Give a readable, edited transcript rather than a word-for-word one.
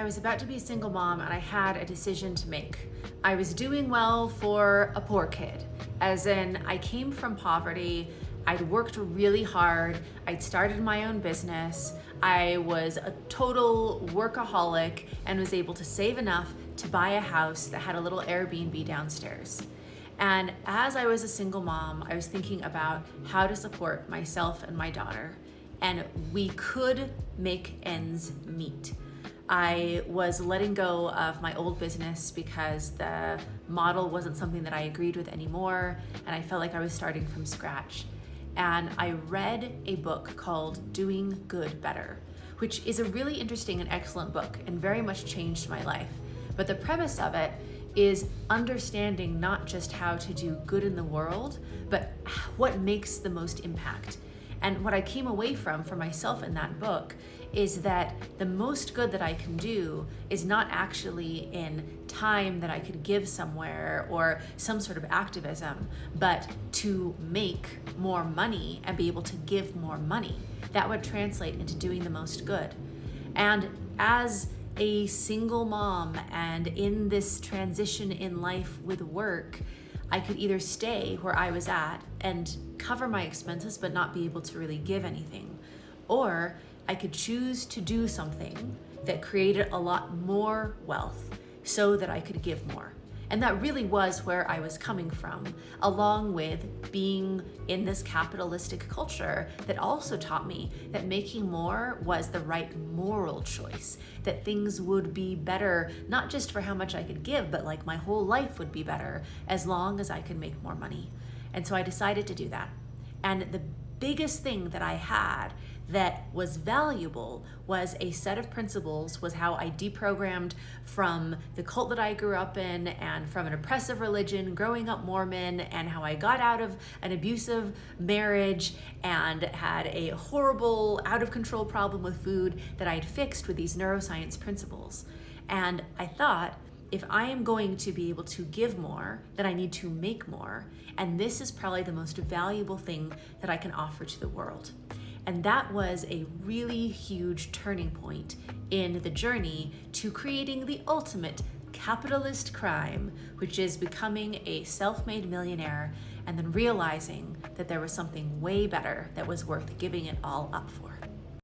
I was about to be a single mom and I had a decision to make. I was doing well for a poor kid, as in I came from poverty, I'd worked really hard, I'd started my own business, I was a total workaholic and was able to save enough to buy a house that had a little Airbnb downstairs. And as I was a single mom, I was thinking about how to support myself and my daughter, and we could make ends meet. I was letting go of my old business because the model wasn't something that I agreed with anymore, and I felt like I was starting from scratch. And I read a book called Doing Good Better, which is a really interesting and excellent book and very much changed my life. But the premise of it is understanding not just how to do good in the world, but what makes the most impact. And what I came away from for myself in that book is that the most good that I can do is not actually in time that I could give somewhere or some sort of activism, but to make more money and be able to give more money. That would translate into doing the most good. And as a single mom and in this transition in life with work, I could either stay where I was at and cover my expenses but not be able to really give anything, or I could choose to do something that created a lot more wealth so that I could give more. And that really was where I was coming from, along with being in this capitalistic culture that also taught me that making more was the right moral choice, that things would be better, not just for how much I could give, but like my whole life would be better as long as I could make more money. And so I decided to do that. And the biggest thing that I had that was valuable was a set of principles, was how I deprogrammed from the cult that I grew up in and from an oppressive religion, growing up Mormon, and how I got out of an abusive marriage and had a horrible, out of control problem with food that I'd fixed with these neuroscience principles. And I thought, if I am going to be able to give more, then I need to make more. And this is probably the most valuable thing that I can offer to the world. And that was a really huge turning point in the journey to creating the ultimate capitalist crime, which is becoming a self-made millionaire and then realizing that there was something way better that was worth giving it all up for.